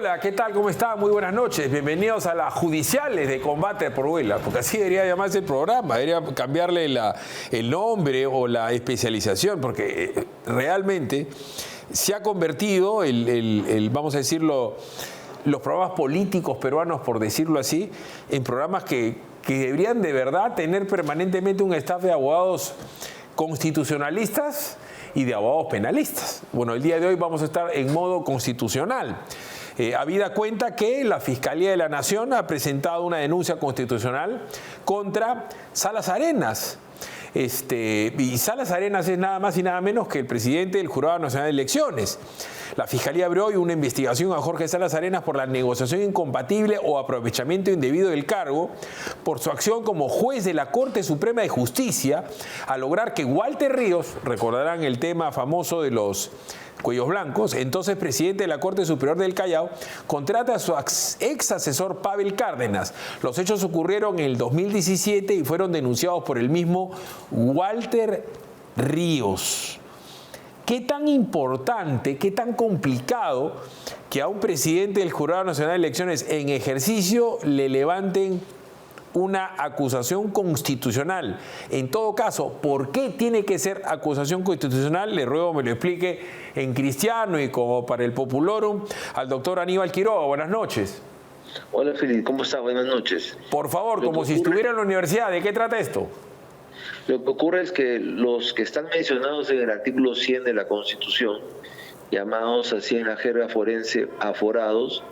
Hola, ¿qué tal? ¿Cómo están? Muy buenas noches. Bienvenidos a las judiciales de Combate por Huelga, porque así debería llamarse el programa, debería cambiarle el nombre o la especialización, porque realmente se ha convertido vamos a decirlo, los programas políticos peruanos, por decirlo así, en programas que deberían de verdad tener permanentemente un staff de abogados constitucionalistas y de abogados penalistas. Bueno, el día de hoy vamos a estar en modo constitucional. Habida cuenta que la Fiscalía de la Nación ha presentado una denuncia constitucional contra Salas Arenas. Y Salas Arenas es nada más y nada menos que el presidente del Jurado Nacional de Elecciones. La Fiscalía abrió hoy una investigación a Jorge Salas Arenas por la negociación incompatible o aprovechamiento indebido del cargo por su acción como juez de la Corte Suprema de Justicia a lograr que Walter Ríos, recordarán el tema famoso de los cuellos blancos, entonces presidente de la Corte Superior del Callao, contrata a su ex asesor Pavel Cárdenas. Los hechos ocurrieron en el 2017 y fueron denunciados por el mismo Walter Ríos. ¿Qué tan importante, qué tan complicado que a un presidente del Jurado Nacional de Elecciones en ejercicio le levanten una acusación constitucional? En todo caso, ¿por qué tiene que ser acusación constitucional? Le ruego me lo explique en cristiano y como para el populorum al doctor Aníbal Quiroga. Buenas noches. Hola, Felipe, ¿cómo está? Buenas noches. Por favor, como si estuviera en la universidad, ¿de qué trata esto? Lo que ocurre es que los que están mencionados en el artículo 100 de la Constitución, llamados así en la jerga forense aforados,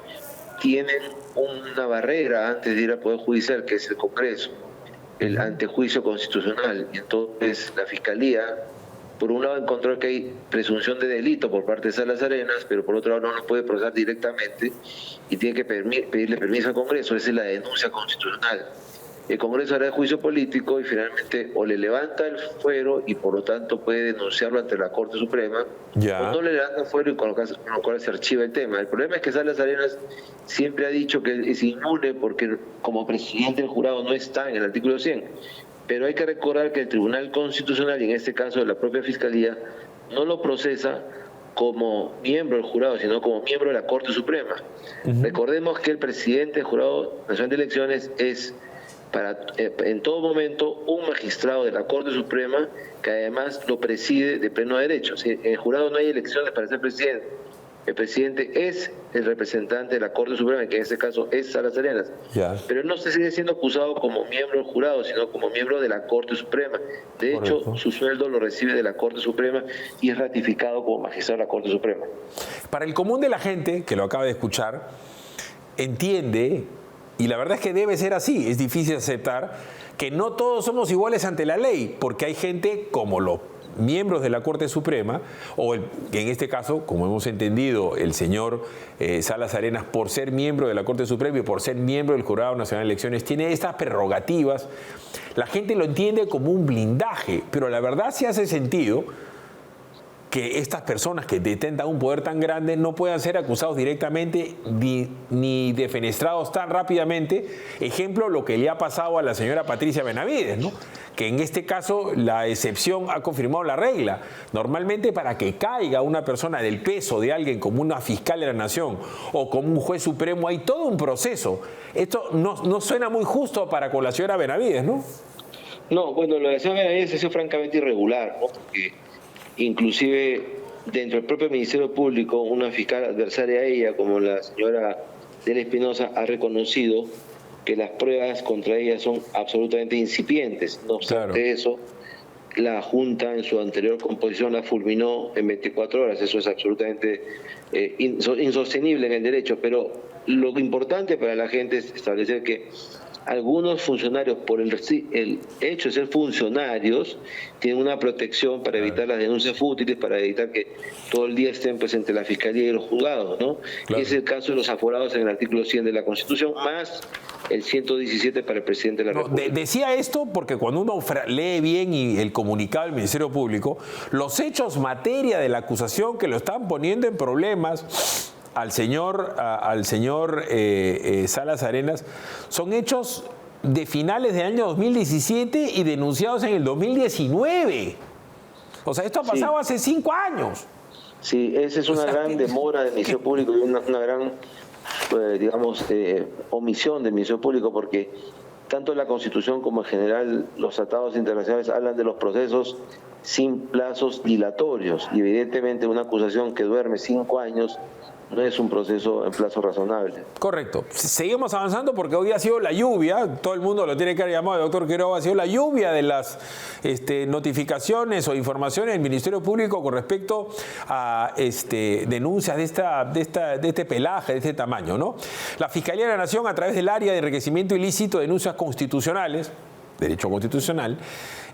tienen una barrera antes de ir al Poder Judicial, que es el Congreso, el antejuicio constitucional. Y entonces la Fiscalía, por un lado, encontró que hay presunción de delito por parte de Salas Arenas, pero por otro lado no lo puede procesar directamente y tiene que pedirle permiso al Congreso. Esa es la denuncia constitucional. El Congreso hará el juicio político y finalmente o le levanta el fuero y por lo tanto puede denunciarlo ante la Corte Suprema, o no le levanta el fuero y con lo cual se archiva el tema. El problema es que Salas Arenas siempre ha dicho que es inmune porque como presidente del jurado no está en el artículo 100, pero hay que recordar que el Tribunal Constitucional, y en este caso la propia Fiscalía, no lo procesa como miembro del jurado, sino como miembro de la Corte Suprema. Recordemos que el presidente del Jurado Nacional de Elecciones es en todo momento un magistrado de la Corte Suprema que además lo preside de pleno derecho. En el jurado no hay elecciones para ser presidente. El presidente es el representante de la Corte Suprema, que en este caso es Salas Arenas. Pero no se sigue siendo acusado como miembro del jurado, sino como miembro de la Corte Suprema. De hecho, su sueldo lo recibe de la Corte Suprema y es ratificado como magistrado de la Corte Suprema. Para el común de la gente, que lo acaba de escuchar, entiende, y la verdad es que debe ser así, es difícil aceptar que no todos somos iguales ante la ley, porque hay gente como los miembros de la Corte Suprema, o en este caso, como hemos entendido, el señor Salas Arenas, por ser miembro de la Corte Suprema y por ser miembro del Jurado Nacional de Elecciones, tiene estas prerrogativas. La gente lo entiende como un blindaje, pero la verdad sí hace sentido que estas personas que detentan un poder tan grande no puedan ser acusados directamente ni defenestrados tan rápidamente. Ejemplo, lo que le ha pasado a la señora Patricia Benavides, ¿no? Que en este caso la excepción ha confirmado la regla. Normalmente para que caiga una persona del peso de alguien como una fiscal de la nación o como un juez supremo hay todo un proceso. Esto no suena muy justo para con la señora Benavides, ¿no? No, bueno, lo de la señora Benavides es francamente irregular, ¿no? Porque inclusive dentro del propio Ministerio Público, una fiscal adversaria a ella, como la señora Dela Espinosa, ha reconocido que las pruebas contra ella son absolutamente incipientes. No obstante eso, la Junta en su anterior composición la fulminó en 24 horas. Eso es absolutamente insostenible en el derecho, pero lo importante para la gente es establecer que algunos funcionarios, por el hecho de ser funcionarios, tienen una protección para evitar las denuncias fútiles, para evitar que todo el día estén presentes la Fiscalía y los juzgados, ¿no? Y es el caso de los aforados en el artículo 100 de la Constitución, más el 117 para el presidente de la República. Decía esto porque cuando uno lee bien el comunicado del Ministerio Público, los hechos materia de la acusación que lo están poniendo en problemas al señor Salas Arenas son hechos de finales del año 2017 y denunciados en el 2019. O sea, esto ha pasado hace 5 años. Sí, esa es una gran demora del Ministerio Público y una gran digamos, omisión del Ministerio Público, porque tanto la Constitución como en general los tratados internacionales hablan de los procesos sin plazos dilatorios, y evidentemente una acusación que duerme 5 años no es un proceso en plazo razonable. Correcto. Seguimos avanzando porque hoy ha sido la lluvia, todo el mundo lo tiene que haber llamado, el doctor Quiroga, ha sido la lluvia de las notificaciones o informaciones del Ministerio Público con respecto a denuncias de este pelaje, de este tamaño, ¿no? La Fiscalía de la Nación, a través del área de enriquecimiento ilícito de denuncias constitucionales, derecho constitucional,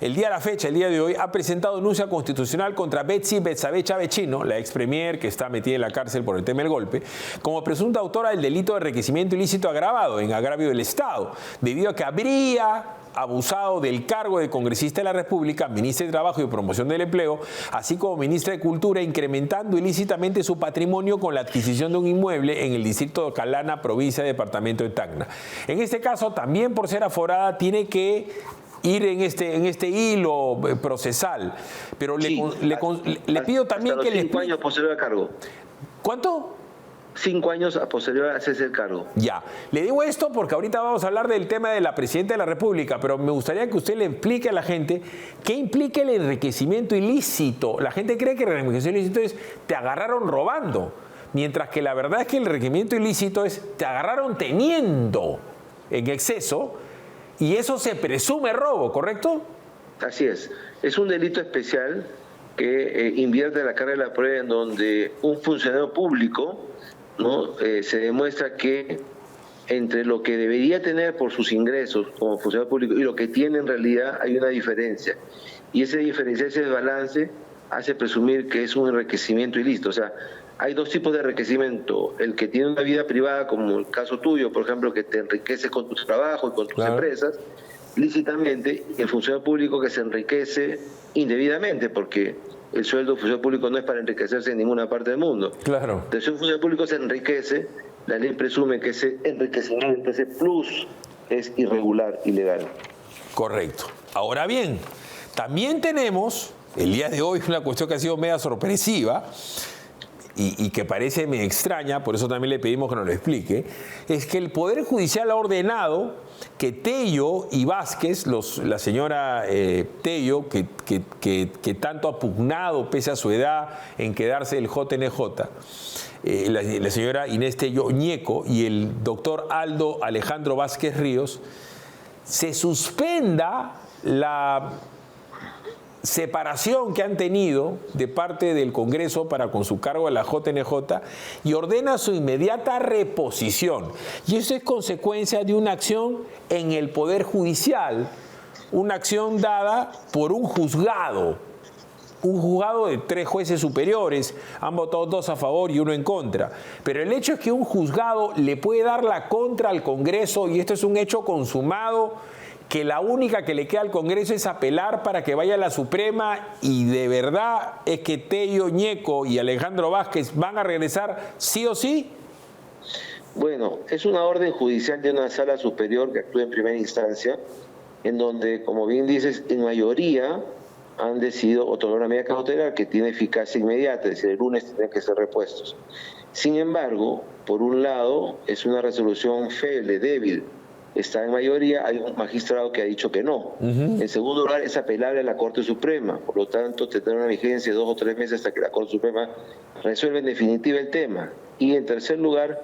el día de la fecha, el día de hoy, ha presentado denuncia constitucional contra Betsy Betsabe Chavechino, la ex premier que está metida en la cárcel por el tema del golpe, como presunta autora del delito de enriquecimiento ilícito agravado en agravio del Estado, debido a que habría abusado del cargo de congresista de la República, ministra de Trabajo y Promoción del Empleo, así como ministra de Cultura, incrementando ilícitamente su patrimonio con la adquisición de un inmueble en el distrito de Calana, provincia de departamento de Tacna. En este caso, también por ser aforada, tiene que ir en este hilo procesal, pero sí, le pido también que le explique. 5 años posterior al cargo. ¿Cuánto? 5 años a posterior a hacerse el cargo. Ya. Le digo esto porque ahorita vamos a hablar del tema de la Presidenta de la República, pero me gustaría que usted le explique a la gente qué implica el enriquecimiento ilícito. La gente cree que el enriquecimiento ilícito es te agarraron robando, mientras que la verdad es que el enriquecimiento ilícito es te agarraron teniendo en exceso, y eso se presume robo, ¿correcto? Así es. Es un delito especial que invierte la carga de la prueba, en donde un funcionario público, ¿no? Se demuestra que entre lo que debería tener por sus ingresos como funcionario público y lo que tiene en realidad hay una diferencia. Y esa diferencia, ese desbalance, hace presumir que es un enriquecimiento ilícito. O sea, hay 2 tipos de enriquecimiento: el que tiene una vida privada, como el caso tuyo, por ejemplo, que te enriqueces con tu trabajo y con tus empresas, lícitamente, y el funcionario público que se enriquece indebidamente, porque el sueldo del funcionario público no es para enriquecerse en ninguna parte del mundo. Claro. Entonces, si un funcionario público se enriquece, la ley presume que ese enriquecimiento, ese plus, es irregular, ilegal. Correcto. Ahora bien, también tenemos, el día de hoy, una cuestión que ha sido media sorpresiva, y que parece me extraña, por eso también le pedimos que nos lo explique, es que el Poder Judicial ha ordenado que Tello y Vázquez, la señora Tello, que tanto ha pugnado, pese a su edad, en quedarse el JNJ, la señora Inés Tello Ñeco y el doctor Aldo Alejandro Vázquez Ríos, se suspenda la separación que han tenido de parte del Congreso para con su cargo a la JNJ y ordena su inmediata reposición. Y eso es consecuencia de una acción en el Poder Judicial, una acción dada por un juzgado de 3 jueces superiores. Han votado 2 a favor y 1 en contra. Pero el hecho es que un juzgado le puede dar la contra al Congreso, y esto es un hecho consumado, que la única que le queda al Congreso es apelar para que vaya a la Suprema, y de verdad es que Tello Ñeco y Alejandro Vázquez van a regresar sí o sí. Bueno, es una orden judicial de una sala superior que actúa en primera instancia, en donde, como bien dices, en mayoría han decidido otorgar una medida cautelar que tiene eficacia inmediata, es decir, el lunes tienen que ser repuestos. Sin embargo, por un lado, es una resolución feble, débil. Está en mayoría, hay un magistrado que ha dicho que no. En segundo lugar, es apelable a la Corte Suprema, por lo tanto tendrá una vigencia de 2 o 3 meses hasta que la Corte Suprema resuelva en definitiva el tema. Y en tercer lugar,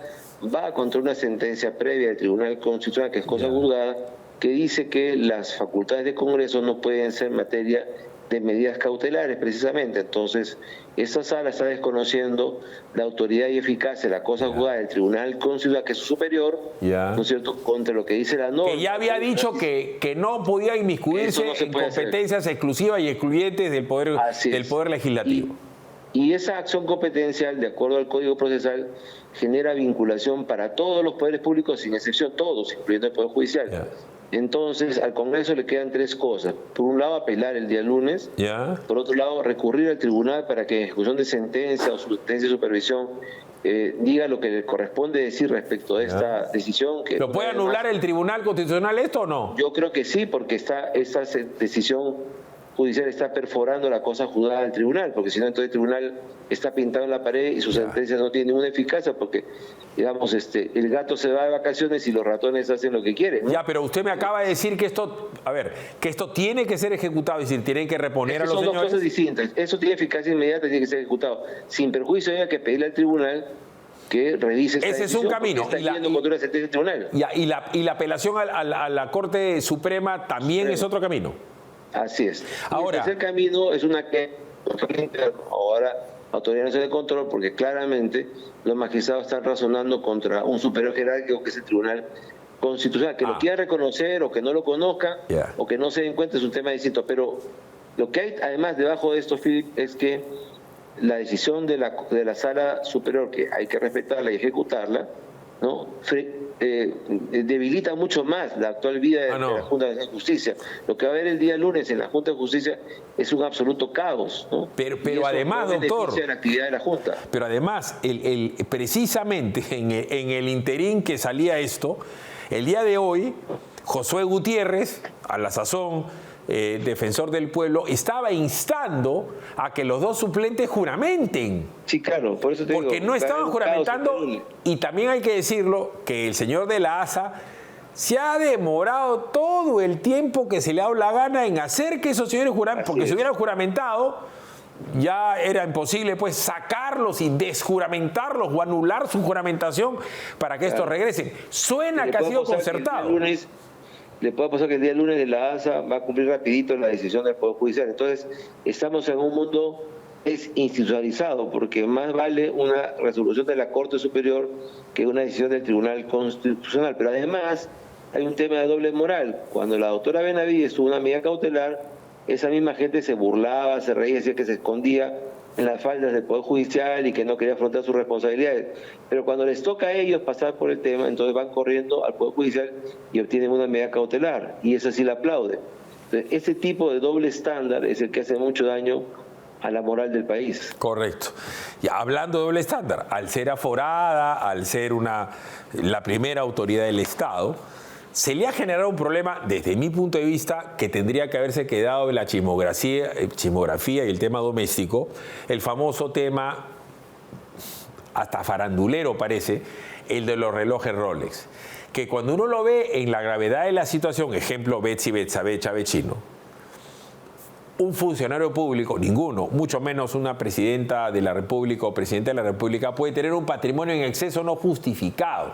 va contra una sentencia previa del Tribunal Constitucional, que es cosa juzgada, que dice que las facultades de Congreso no pueden ser materia de medidas cautelares, precisamente. Entonces, esta sala está desconociendo la autoridad y eficacia de la cosa juzgada del Tribunal Constitucional, que es superior, ¿no es cierto?, contra lo que dice la norma. Que ya había dicho que no podía inmiscuirse en competencias exclusivas y excluyentes del poder legislativo. Y esa acción competencial, de acuerdo al Código Procesal, genera vinculación para todos los poderes públicos, sin excepción, todos, incluyendo el Poder Judicial. Entonces, al Congreso le quedan 3 cosas. Por un lado, apelar el día lunes. Por otro lado, recurrir al tribunal para que en ejecución de sentencia o sentencia de supervisión diga lo que le corresponde decir respecto a esta decisión. ¿Lo puede anular el Tribunal Constitucional esto o no? Yo creo que sí, porque esta decisión judicial está perforando la cosa juzgada del tribunal, porque si no, entonces el tribunal está pintado en la pared y sus sentencias no tienen ninguna eficacia, porque, digamos, el gato se va de vacaciones y los ratones hacen lo que quieren, ¿no? Ya, pero usted me acaba de decir que esto, a ver, que esto tiene que ser ejecutado, es decir, tienen que reponer a los señores. Son dos cosas distintas. Eso tiene eficacia inmediata, tiene que ser ejecutado. Sin perjuicio, hay que pedirle al tribunal que revise esta Ese es un camino. Está yendo contra una sentencia del tribunal. Y la apelación a la Corte Suprema también es otro camino. Así es. Ahora, el tercer camino es una que ahora Autoridad Nacional de Control, porque claramente los magistrados están razonando contra un superior jerárquico que es el Tribunal Constitucional, que lo quiera reconocer o que no lo conozca o que no se den cuenta es un tema distinto. Pero lo que hay además debajo de esto, Philip, es que la decisión de la Sala Superior, que hay que respetarla y ejecutarla, ¿no? Debilita mucho más la actual vida de la Junta de Justicia. Lo que va a haber el día lunes en la Junta de Justicia es un absoluto caos, ¿no? Pero además, doctor, la actividad de la Junta. Pero además, precisamente en el interín que salía esto, el día de hoy, Josué Gutiérrez, a la sazón defensor del pueblo, estaba instando a que los dos suplentes juramenten. Sí, claro, por eso te digo. Porque no estaban juramentando, y también hay que decirlo, que el señor de la ASA se ha demorado todo el tiempo que se le ha dado la gana en hacer que esos señores juramenten, porque si hubieran juramentado, ya era imposible pues sacarlos y desjuramentarlos o anular su juramentación para que estos regresen. Suena que ha sido concertado. Le puede pasar que el día lunes de la ASA va a cumplir rapidito la decisión del Poder Judicial. Entonces, estamos en un mundo institucionalizado, porque más vale una resolución de la Corte Superior que una decisión del Tribunal Constitucional. Pero además, hay un tema de doble moral. Cuando la doctora Benavides tuvo una medida cautelar, esa misma gente se burlaba, se reía, decía que se escondía en las faldas del Poder Judicial y que no quería afrontar sus responsabilidades. Pero cuando les toca a ellos pasar por el tema, entonces van corriendo al Poder Judicial y obtienen una medida cautelar, y eso sí la aplaude. Entonces, ese tipo de doble estándar es el que hace mucho daño a la moral del país. Correcto. Y hablando de doble estándar, al ser aforada, al ser la primera autoridad del Estado, se le ha generado un problema, desde mi punto de vista, que tendría que haberse quedado en la chismografía y el tema doméstico, el famoso tema, hasta farandulero parece, el de los relojes Rolex. Que cuando uno lo ve en la gravedad de la situación, ejemplo Betsy Betsabe Chavechino, un funcionario público, ninguno, mucho menos una presidenta de la República o presidente de la República, puede tener un patrimonio en exceso no justificado.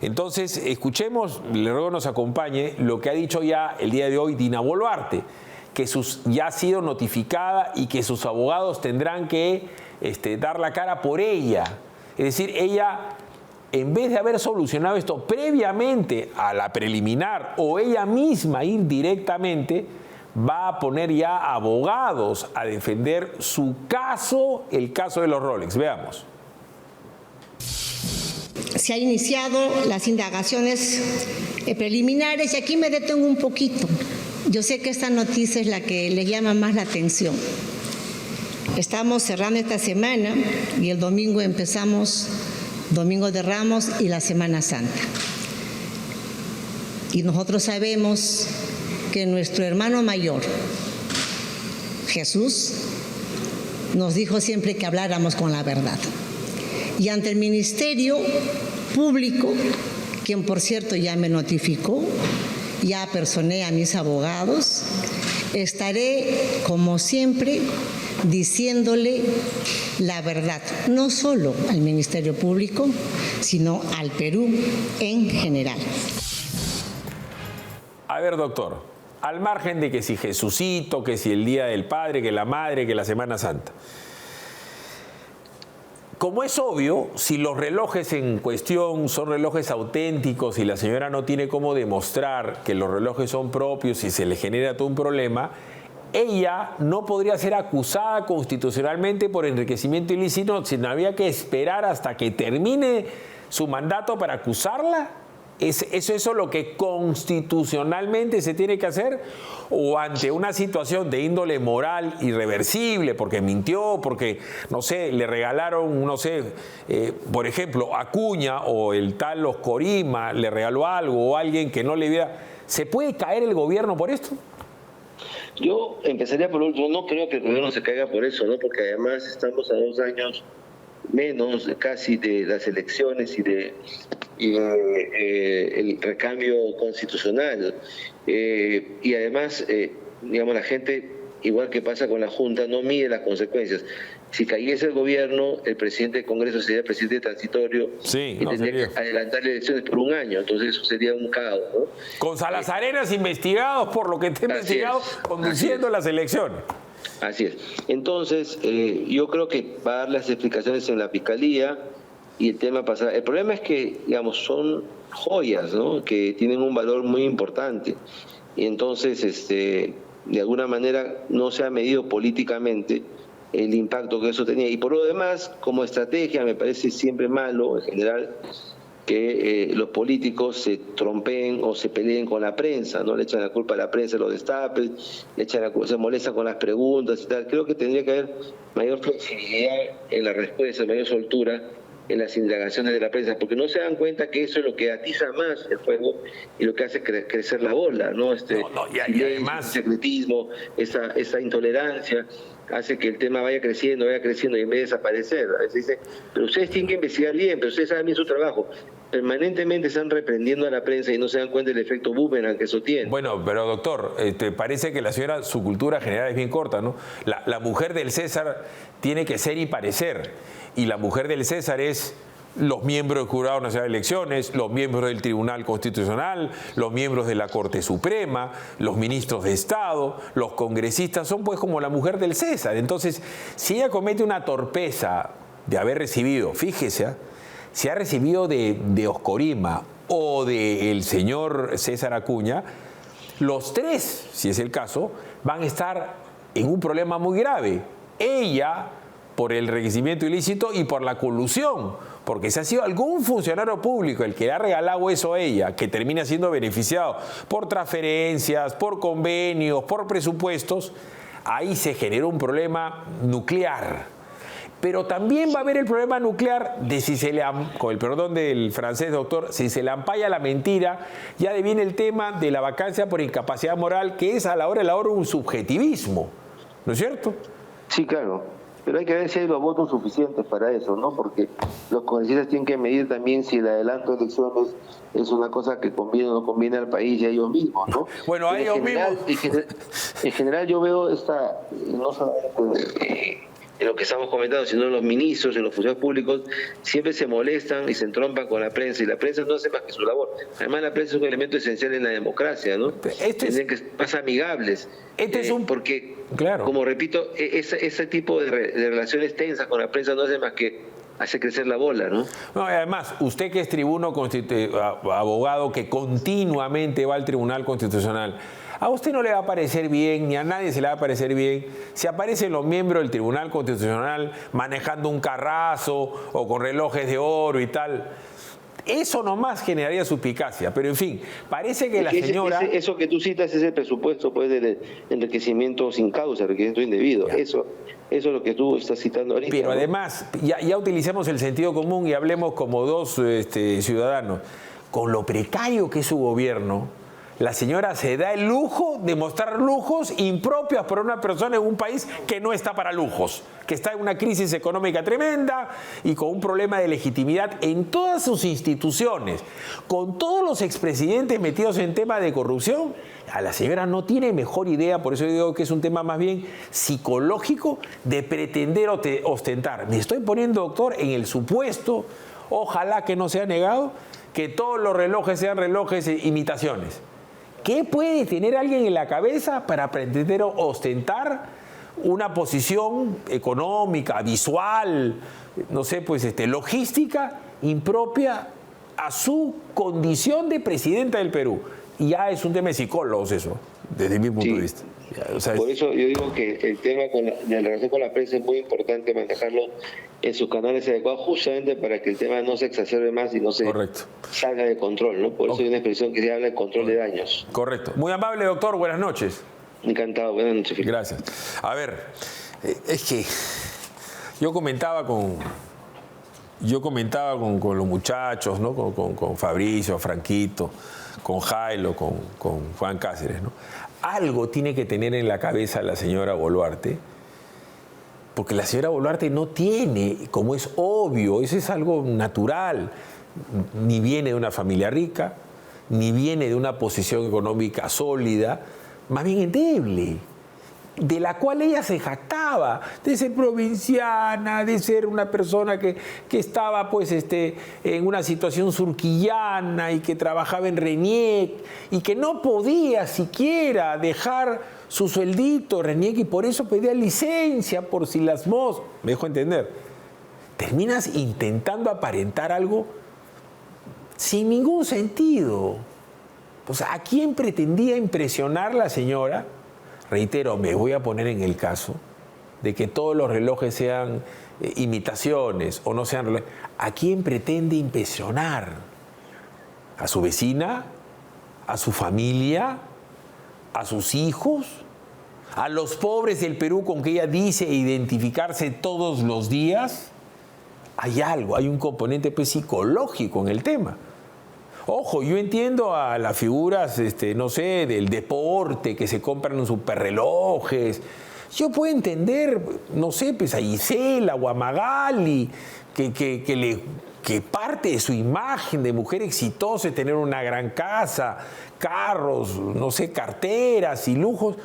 Entonces, escuchemos, le ruego nos acompañe, lo que ha dicho ya el día de hoy Dina Boluarte, que ya ha sido notificada y que sus abogados tendrán que dar la cara por ella. Es decir, ella, en vez de haber solucionado esto previamente a la preliminar o ella misma ir directamente, va a poner ya abogados a defender su caso, el caso de los Rolex. Veamos. Se han iniciado las indagaciones preliminares y aquí me detengo un poquito. Yo sé que esta noticia es la que le llama más la atención. Estamos cerrando esta semana y el domingo empezamos Domingo de Ramos y la Semana Santa. Y nosotros sabemos que nuestro hermano mayor, Jesús, nos dijo siempre que habláramos con la verdad. Y ante el Ministerio Público, quien por cierto ya me notificó, ya personé a mis abogados, estaré como siempre diciéndole la verdad, no solo al Ministerio Público, sino al Perú en general. A ver, doctor, al margen de que si Jesucito, que si el Día del Padre, que la Madre, que la Semana Santa, como es obvio, si los relojes en cuestión son relojes auténticos y la señora no tiene cómo demostrar que los relojes son propios y se le genera todo un problema, ella no podría ser acusada constitucionalmente por enriquecimiento ilícito, sino había que esperar hasta que termine su mandato para acusarla. ¿Es eso lo que constitucionalmente se tiene que hacer? ¿O ante una situación de índole moral irreversible, porque mintió, porque, no sé, le regalaron, no sé, por ejemplo, Acuña o el tal Los Corima le regaló algo o alguien que no le viera, ¿se puede caer el gobierno por esto? Yo empezaría por último, no creo que el gobierno se caiga por eso, ¿no? Porque además estamos a 2 años menos casi de las elecciones y el recambio constitucional. Y además, digamos, la gente, igual que pasa con la Junta, no mide las consecuencias. Si cayese el gobierno, el presidente del Congreso sería presidente transitorio y tendría que adelantar elecciones por 1 año. Entonces eso sería un caos, ¿no? Con Salazarenas investigados por lo que esté investigado, conduciendo las elecciones. Así es. Entonces, yo creo que va a dar las explicaciones en la Fiscalía y el tema pasará. El problema es que, digamos, son joyas, ¿no?, que tienen un valor muy importante. Y entonces, de alguna manera, no se ha medido políticamente el impacto que eso tenía. Y por lo demás, como estrategia, me parece siempre malo, en general, que los políticos se trompeen o se peleen con la prensa, ¿no? Le echan la culpa a la prensa, los destapes, se molestan con las preguntas y tal. Creo que tendría que haber mayor flexibilidad en la respuesta, mayor soltura en las indagaciones de la prensa, porque no se dan cuenta que eso es lo que atiza más el fuego y lo que hace crecer la bola, ¿no? Y además, secretismo, esa intolerancia hace que el tema vaya creciendo y en vez de desaparecer. A veces dicen, pero ustedes tienen que investigar bien, pero ustedes saben bien su trabajo. Permanentemente están reprendiendo a la prensa y no se dan cuenta del efecto boomerang que eso tiene. Bueno, pero doctor, parece que la señora, su cultura general es bien corta, ¿no? La mujer del César tiene que ser y parecer, y la mujer del César es los miembros del Jurado Nacional de Elecciones, los miembros del Tribunal Constitucional, los miembros de la Corte Suprema, los ministros de Estado, los congresistas, son pues como la mujer del César. Entonces, si ella comete una torpeza de haber recibido, fíjese, si ha recibido de Oscorima o del señor César Acuña, los tres, si es el caso, van a estar en un problema muy grave. Ella, por el enriquecimiento ilícito y por la colusión, porque si ha sido algún funcionario público el que le ha regalado eso a ella, que termina siendo beneficiado por transferencias, por convenios, por presupuestos, ahí se generó un problema nuclear. Pero también va a haber el problema nuclear de si se le, con el perdón del francés, doctor, si se le ampalla la mentira, ya viene el tema de la vacancia por incapacidad moral, que es a la hora de la hora un subjetivismo, ¿no es cierto? Sí, claro. Pero hay que ver si hay los votos suficientes para eso, ¿no? Porque los congresistas tienen que medir también si el adelanto de elecciones es una cosa que conviene o no conviene al país y a ellos mismos, ¿no? Bueno, a ellos mismos. En general yo veo no solamente en lo que estamos comentando, sino los ministros y los funcionarios públicos siempre se molestan y se entrompan con la prensa, y la prensa no hace más que su labor. Además, la prensa es un elemento esencial en la democracia, ¿no? Tienen que ser más amigables. Porque, claro, como repito, ese tipo de relaciones tensas con la prensa no hace más que hacer crecer la bola, ¿no? No, además, usted que es tribuno, abogado que continuamente va al Tribunal Constitucional, a usted no le va a parecer bien, ni a nadie se le va a parecer bien, si aparecen los miembros del Tribunal Constitucional manejando un carrazo o con relojes de oro y tal. Eso nomás generaría suspicacia, pero en fin, parece que la señora... Eso que tú citas es el presupuesto pues, del enriquecimiento sin causa, enriquecimiento indebido. Eso es lo que tú estás citando ahorita. Pero además, ya utilicemos el sentido común y hablemos como dos ciudadanos. Con lo precario que es su gobierno, la señora se da el lujo de mostrar lujos impropios para una persona en un país que no está para lujos, que está en una crisis económica tremenda y con un problema de legitimidad en todas sus instituciones, con todos los expresidentes metidos en temas de corrupción. A la señora no tiene mejor idea, por eso digo que es un tema más bien psicológico de pretender ostentar. Me estoy poniendo, doctor, en el supuesto, ojalá que no sea negado, que todos los relojes sean relojes e imitaciones. ¿Qué puede tener alguien en la cabeza para pretender ostentar una posición económica, visual, no sé, pues logística impropia a su condición de presidenta del Perú? Y ya es un tema de psicólogos eso, desde mi punto de vista. Por eso yo digo que el tema de la relación con la prensa es muy importante manejarlo en sus canales adecuados, justamente para que el tema no se exacerbe más y no se salga de control, ¿no? Por eso hay una expresión que se habla de control de daños. Correcto. Muy amable, doctor. Buenas noches. Encantado. Buenas noches, Felipe. Gracias. A ver, es que yo comentaba con los muchachos, ¿no? Con Fabricio, Franquito, con Jailo, con Juan Cáceres, ¿no? algo tiene que tener en la cabeza la señora Boluarte, porque la señora Boluarte no tiene, como es obvio, eso es algo natural, ni viene de una familia rica, ni viene de una posición económica sólida, más bien endeble, de la cual ella se jactaba, de ser provinciana, de ser una persona que estaba pues, en una situación surquillana y que trabajaba en RENIEC y que no podía siquiera dejar su sueldito RENIEC y por eso pedía licencia por si las mos. Me dejo entender. Terminas intentando aparentar algo sin ningún sentido. O sea, ¿a quién pretendía impresionar la señora? Reitero, me voy a poner en el caso de que todos los relojes sean imitaciones o no sean relojes. ¿A quién pretende impresionar? ¿A su vecina? ¿A su familia? ¿A sus hijos? ¿A los pobres del Perú con que ella dice identificarse todos los días? Hay algo, hay un componente pues, psicológico en el tema. Ojo, yo entiendo a las figuras, no sé, del deporte, que se compran en superrelojes. Yo puedo entender, no sé, pues a Gisela o a Magali, que parte de su imagen de mujer exitosa es tener una gran casa, carros, no sé, carteras y lujos.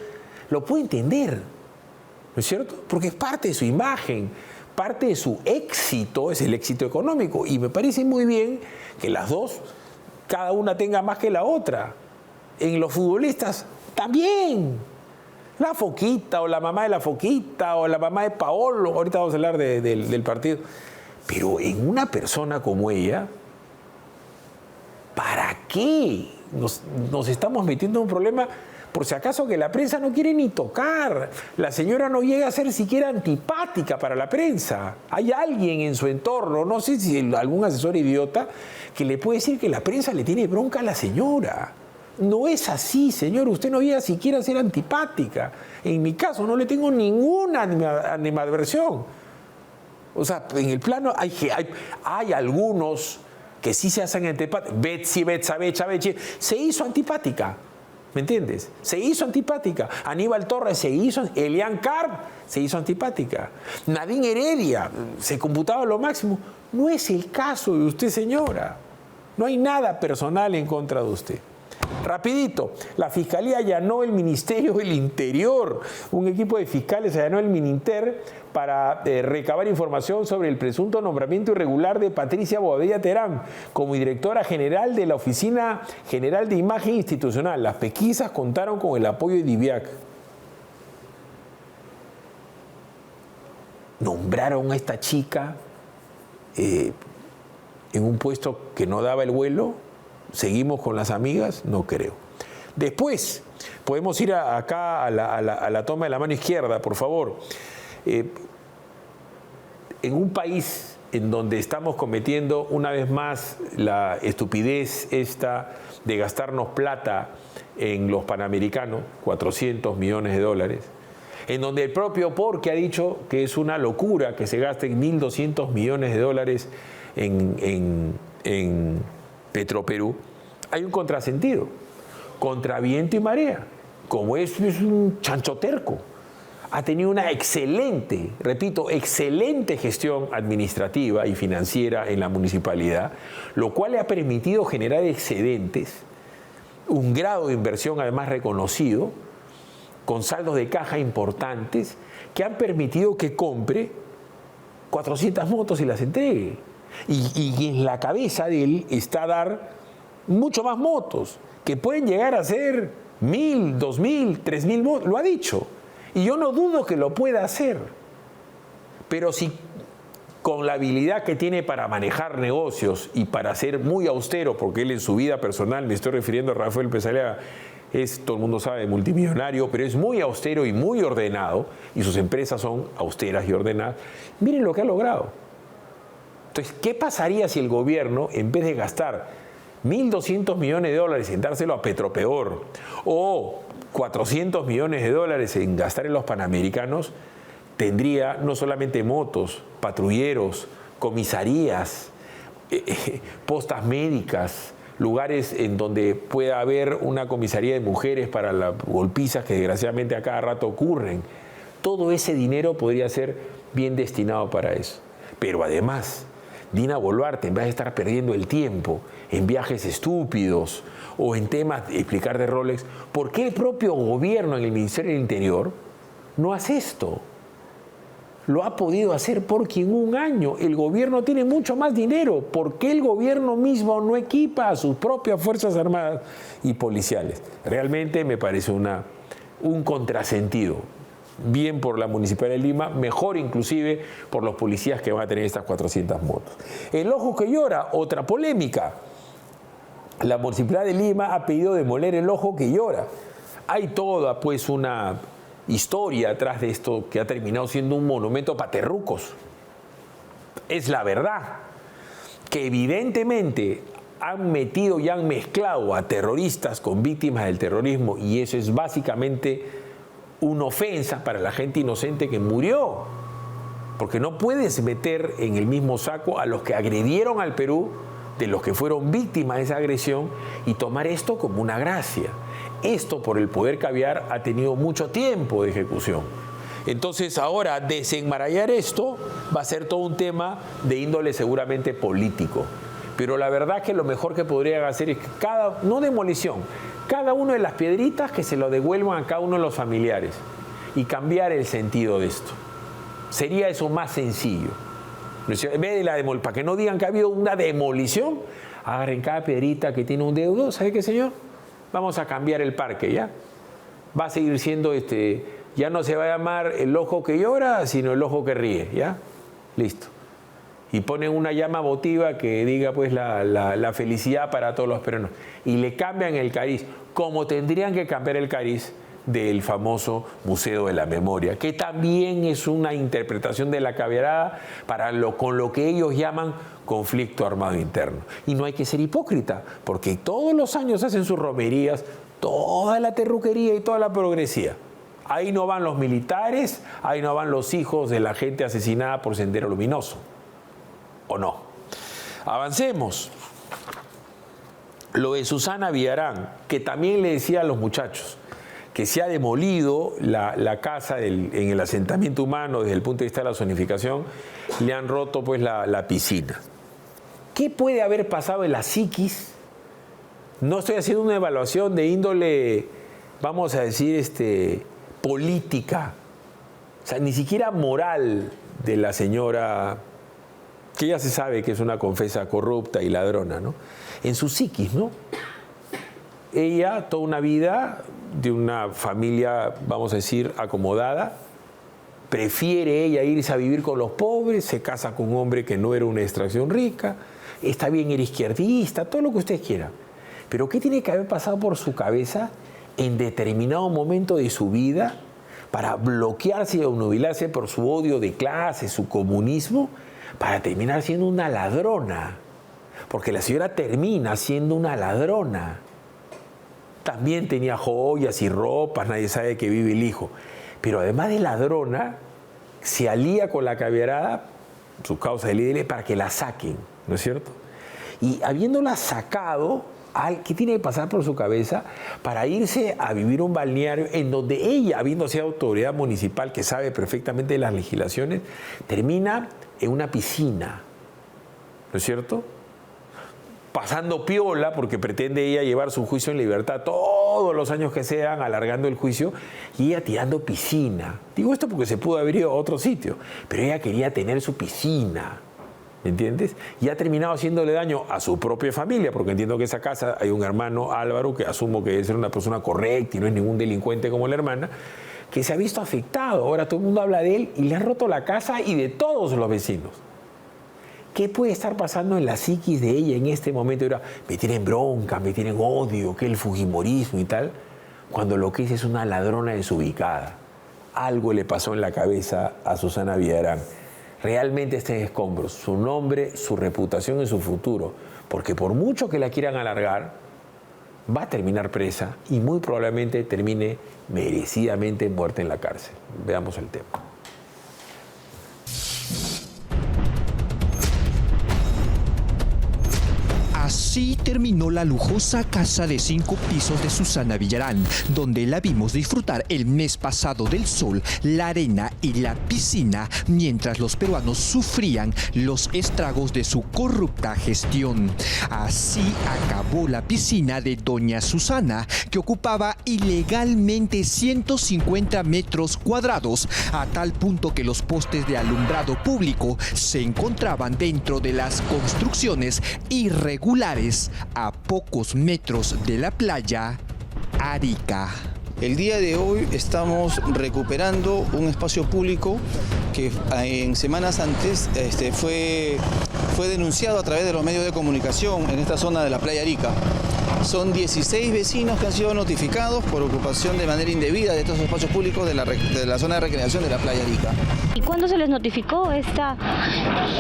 Lo puedo entender, ¿no es cierto? Porque es parte de su imagen, parte de su éxito, es el éxito económico. Y me parece muy bien que las dos, cada una tenga más que la otra. En los futbolistas también. La Foquita o la mamá de la Foquita o la mamá de Paolo, ahorita vamos a hablar del partido. Pero en una persona como ella, ¿para qué nos estamos metiendo en un problema? Por si acaso que la prensa no quiere ni tocar. La señora no llega a ser siquiera antipática para la prensa. Hay alguien en su entorno, no sé si algún asesor idiota, que le puede decir que la prensa le tiene bronca a la señora. No es así, señor. Usted no llega siquiera a ser antipática. En mi caso no le tengo ninguna animadversión. O sea, en el plano hay algunos que sí se hacen antipáticos. Betsy se hizo antipática. ¿Me entiendes? Se hizo antipática. Aníbal Torres se hizo, Elian Carp se hizo antipática. Nadine Heredia se computaba lo máximo. No es el caso de usted, señora. No hay nada personal en contra de usted. Rapidito, la Fiscalía allanó el Ministerio del Interior. Un equipo de fiscales allanó el Mininter para recabar información sobre el presunto nombramiento irregular de Patricia Bobadilla Terán como directora general de la Oficina General de Imagen Institucional. Las pesquisas contaron con el apoyo de DIVIAC. Nombraron a esta chica en un puesto que no daba el vuelo. ¿Seguimos con las amigas? No creo. Después, podemos ir acá a la toma de la mano izquierda, por favor. En un país en donde estamos cometiendo una vez más la estupidez esta de gastarnos plata en los Panamericanos, 400 millones de dólares, en donde el propio Porqui ha dicho que es una locura que se gasten 1.200 millones de dólares en Petroperú, hay un contrasentido, contra viento y marea, como es un chancho terco. Ha tenido una excelente, repito, excelente gestión administrativa y financiera en la municipalidad, lo cual le ha permitido generar excedentes, un grado de inversión además reconocido, con saldos de caja importantes, que han permitido que compre 400 motos y las entregue. Y en la cabeza de él está dar mucho más motos, que pueden llegar a ser 1.000, 2.000, 3.000 motos, lo ha dicho. Y yo no dudo que lo pueda hacer. Pero si con la habilidad que tiene para manejar negocios y para ser muy austero, porque él en su vida personal, me estoy refiriendo a Rafael Pesalea, es, todo el mundo sabe, multimillonario, pero es muy austero y muy ordenado, y sus empresas son austeras y ordenadas. Miren lo que ha logrado. Entonces, ¿qué pasaría si el gobierno, en vez de gastar 1.200 millones de dólares en dárselo a Petropeor o 400 millones de dólares en gastar en los Panamericanos, tendría no solamente motos, patrulleros, comisarías, postas médicas, lugares en donde pueda haber una comisaría de mujeres para las golpizas que desgraciadamente a cada rato ocurren. Todo ese dinero podría ser bien destinado para eso. Pero además, Dina Boluarte, en vez de estar perdiendo el tiempo en viajes estúpidos o en temas de explicar de Rolex, ¿por qué el propio gobierno en el Ministerio del Interior no hace esto? Lo ha podido hacer porque en un año el gobierno tiene mucho más dinero. ¿Por qué el gobierno mismo no equipa a sus propias Fuerzas Armadas y policiales? Realmente me parece un contrasentido. Bien por la Municipalidad de Lima, mejor inclusive por los policías que van a tener estas 400 motos. El ojo que llora, otra polémica. La Municipalidad de Lima ha pedido demoler el ojo que llora. Hay toda pues una historia atrás de esto que ha terminado siendo un monumento para terrucos. Es la verdad que evidentemente han metido y han mezclado a terroristas con víctimas del terrorismo, y eso es básicamente una ofensa para la gente inocente que murió, porque no puedes meter en el mismo saco a los que agredieron al Perú de los que fueron víctimas de esa agresión y tomar esto como una gracia. Esto, por el poder caviar, ha tenido mucho tiempo de ejecución. Entonces ahora desenmarañar esto va a ser todo un tema de índole seguramente político. Pero la verdad es que lo mejor que podrían hacer es que no demolición, cada una de las piedritas que se lo devuelvan a cada uno de los familiares y cambiar el sentido de esto. Sería eso más sencillo. En vez de la demolición, para que no digan que ha habido una demolición, agarren cada piedrita que tiene un deudo. ¿Sabe qué, señor? Vamos a cambiar el parque, ¿ya? Va a seguir siendo ya no se va a llamar el ojo que llora, sino el ojo que ríe, ¿ya? Listo. Y ponen una llama votiva que diga pues la felicidad para todos los peruanos. Y le cambian el cariz, como tendrían que cambiar el cariz del famoso Museo de la Memoria, que también es una interpretación de la caviarada con lo que ellos llaman conflicto armado interno. Y no hay que ser hipócrita, porque todos los años hacen sus romerías, toda la terruquería y toda la progresía. Ahí no van los militares, ahí no van los hijos de la gente asesinada por Sendero Luminoso. ¿O no? Avancemos. Lo de Susana Villarán, que también le decía a los muchachos que se ha demolido la casa en el asentamiento humano desde el punto de vista de la zonificación, le han roto pues la piscina. ¿Qué puede haber pasado en la psiquis? No estoy haciendo una evaluación de índole, vamos a decir, política, o sea, ni siquiera moral de la señora, que ya se sabe que es una confesa corrupta y ladrona, ¿no? En su psiquis, ¿no? Ella, toda una vida de una familia, vamos a decir, acomodada, prefiere ella irse a vivir con los pobres, se casa con un hombre que no era una extracción rica, está bien, era izquierdista, todo lo que usted quiera. Pero ¿qué tiene que haber pasado por su cabeza en determinado momento de su vida para bloquearse y obnubilarse por su odio de clase, su comunismo, para terminar siendo una ladrona? Porque la señora termina siendo una ladrona. También tenía joyas y ropas, nadie sabe que vive el hijo. Pero además de ladrona, se alía con la caviarada, su causa de líderes, para que la saquen, ¿no es cierto? Y habiéndola sacado, ¿qué tiene que pasar por su cabeza para irse a vivir un balneario en donde ella, habiendo sido autoridad municipal que sabe perfectamente de las legislaciones, termina en una piscina, ¿no es cierto? Pasando piola, porque pretende ella llevar su juicio en libertad todos los años que sean, alargando el juicio, y ella tirando piscina. Digo esto porque se pudo haber ido a otro sitio, pero ella quería tener su piscina, ¿me entiendes? Y ha terminado haciéndole daño a su propia familia, porque entiendo que en esa casa hay un hermano, Álvaro, que asumo que debe ser una persona correcta y no es ningún delincuente como la hermana, que se ha visto afectado. Ahora todo el mundo habla de él y le ha roto la casa y de todos los vecinos. ¿Qué puede estar pasando en la psiquis de ella en este momento? Ahora, me tienen bronca, me tienen odio, que el fujimorismo y tal, cuando lo que es una ladrona desubicada. Algo le pasó en la cabeza a Susana Villarán. Realmente está en escombros, su nombre, su reputación y su futuro, porque por mucho que la quieran alargar, va a terminar presa y muy probablemente termine merecidamente muerta en la cárcel. Veamos el tema. Así terminó la lujosa casa de 5 pisos de Susana Villarán, donde la vimos disfrutar el mes pasado del sol, la arena y la piscina, mientras los peruanos sufrían los estragos de su corrupta gestión. Así acabó la piscina de doña Susana, que ocupaba ilegalmente 150 metros cuadrados, a tal punto que los postes de alumbrado público se encontraban dentro de las construcciones irregulares a pocos metros de la playa Arica. El día de hoy estamos recuperando un espacio público que en semanas antes fue denunciado a través de los medios de comunicación en esta zona de la playa Arica. Son 16 vecinos que han sido notificados por ocupación de manera indebida de estos espacios públicos de la zona de recreación de la playa Arica. ¿Y cuándo se les notificó esta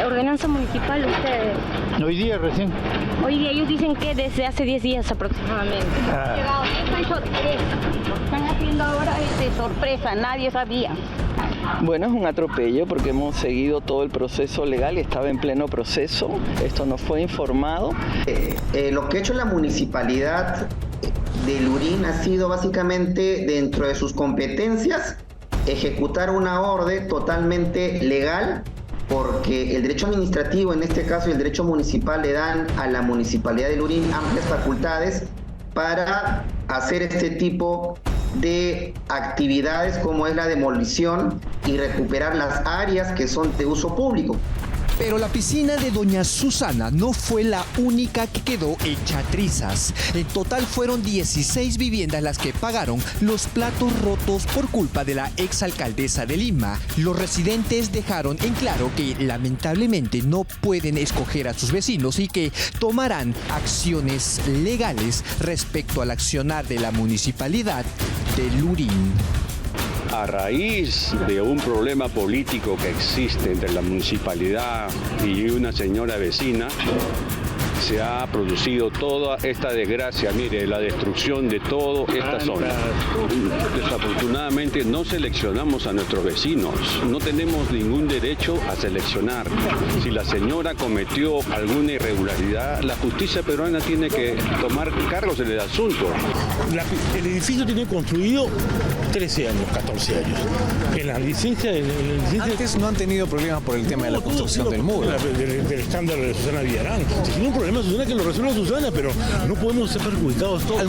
ordenanza municipal a ustedes? Hoy día recién. Hoy día ellos dicen que desde hace 10 días aproximadamente. Esto es sorpresa. Están haciendo ahora de sorpresa, nadie sabía. Bueno, es un atropello porque hemos seguido todo el proceso legal y estaba en pleno proceso. Esto nos fue informado. Lo que ha hecho la municipalidad de Lurín ha sido básicamente, dentro de sus competencias, ejecutar una orden totalmente legal, porque el derecho administrativo, en este caso, y el derecho municipal le dan a la municipalidad de Lurín amplias facultades para hacer este tipo de actividades, como es la demolición y recuperar las áreas que son de uso público. Pero la piscina de doña Susana no fue la única que quedó hecha trizas. En total fueron 16 viviendas las que pagaron los platos rotos por culpa de la exalcaldesa de Lima. Los residentes dejaron en claro que lamentablemente no pueden escoger a sus vecinos y que tomarán acciones legales respecto al accionar de la municipalidad de Lurín. A raíz de un problema político que existe entre la municipalidad y una señora vecina, se ha producido toda esta desgracia, mire, la destrucción de toda esta zona. Desafortunadamente no seleccionamos a nuestros vecinos, no tenemos ningún derecho a seleccionar. Si la señora cometió alguna irregularidad, la justicia peruana tiene que tomar cargos en el asunto. El edificio tiene construido 13 años, 14 años. En la licencia... Antes no han tenido problemas por el tema de la construcción del muro. Del escándalo de Susana Villarán. Si tiene un problema Susana, que lo resuelva Susana, pero no podemos ser perjudicados todos.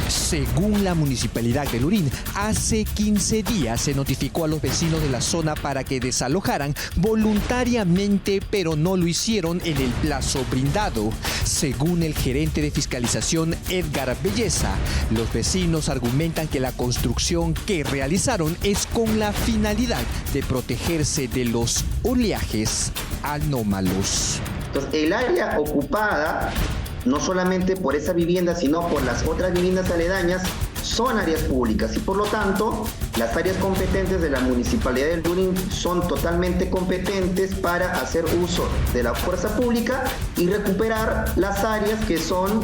Según la municipalidad de Lurín, hace 15 días se notificó a los vecinos de la zona para que desalojaran voluntariamente, pero no lo hicieron en el plazo brindado. Según el gerente de fiscalización Edgar Belleza, los vecinos argumentan que la construcción que realizaron es con la finalidad de protegerse de los oleajes anómalos. Entonces, el área ocupada, no solamente por esa vivienda, sino por las otras viviendas aledañas, son áreas públicas y por lo tanto las áreas competentes de la Municipalidad de Lurín son totalmente competentes para hacer uso de la fuerza pública y recuperar las áreas que son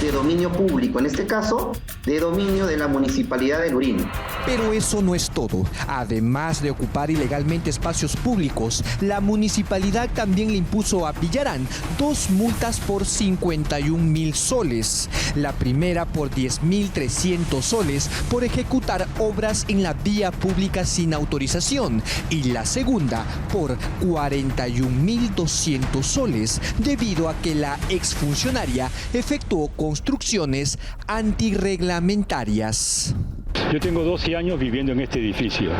de dominio público, en este caso de dominio de la Municipalidad de Lurín. Pero eso no es todo. Además de ocupar ilegalmente espacios públicos, la municipalidad también le impuso a Villarán 2 multas por 51.000 soles. La primera por 10.300 soles por ejecutar obras en la vía pública sin autorización y la segunda por 41.200 soles debido a que la exfuncionaria efectuó construcciones antirreglamentarias. Yo tengo 12 años viviendo en este edificio.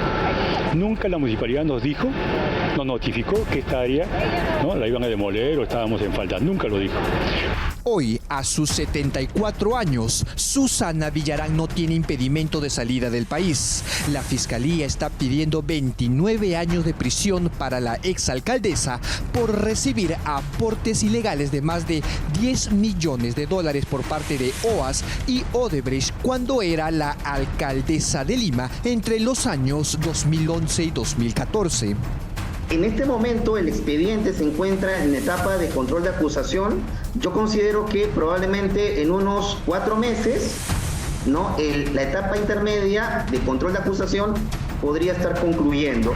Nunca la municipalidad nos notificó que esta área la iban a demoler o estábamos en falta. Nunca lo dijo. Hoy, a sus 74 años, Susana Villarán no tiene impedimento de salida del país. La Fiscalía está pidiendo 29 años de prisión para la exalcaldesa por recibir aportes ilegales de más de $10 millones por parte de OAS y Odebrecht cuando era la alcaldesa de Lima entre los años 2011 y 2014. En este momento el expediente se encuentra en etapa de control de acusación. Yo considero que probablemente en unos 4 meses, la etapa intermedia de control de acusación podría estar concluyendo.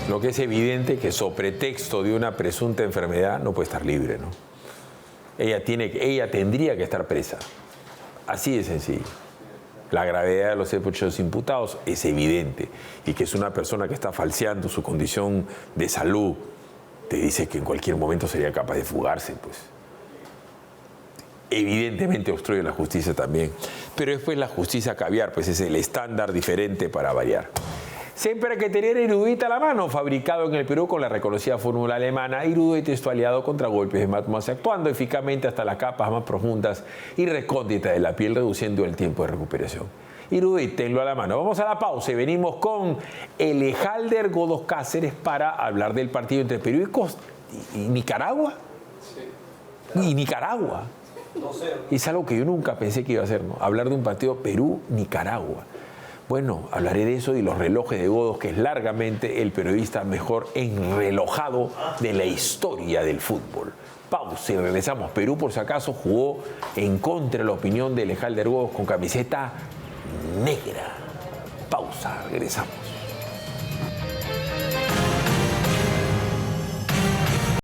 Lo que es evidente que sobre pretexto de una presunta enfermedad no puede estar libre, ¿no? Ella tendría que estar presa. Así de sencillo. La gravedad de los hechos imputados es evidente, y que es una persona que está falseando su condición de salud, te dice que en cualquier momento sería capaz de fugarse, pues. Evidentemente obstruye la justicia también. Pero después la justicia caviar, pues es el estándar diferente para variar. Siempre hay que tener erudita a la mano, fabricado en el Perú con la reconocida fórmula alemana Irudit, aliado contra golpes de Matmos, actuando eficazmente hasta las capas más profundas y recónditas de la piel, reduciendo el tiempo de recuperación. Irudit, tenlo a la mano. Vamos a la pausa y venimos con Elejalder Godos Cáceres para hablar del partido entre Perú y Nicaragua. Sí. Y Nicaragua. Es algo que yo nunca pensé que iba a hacer, ¿no? Hablar de un partido Perú-Nicaragua. Bueno, hablaré de eso y los relojes de Godos, que es largamente el periodista mejor enrelojado de la historia del fútbol. Pausa y regresamos. Perú, por si acaso, jugó en contra de la opinión de Elejalder Godos con camiseta negra. Pausa, regresamos.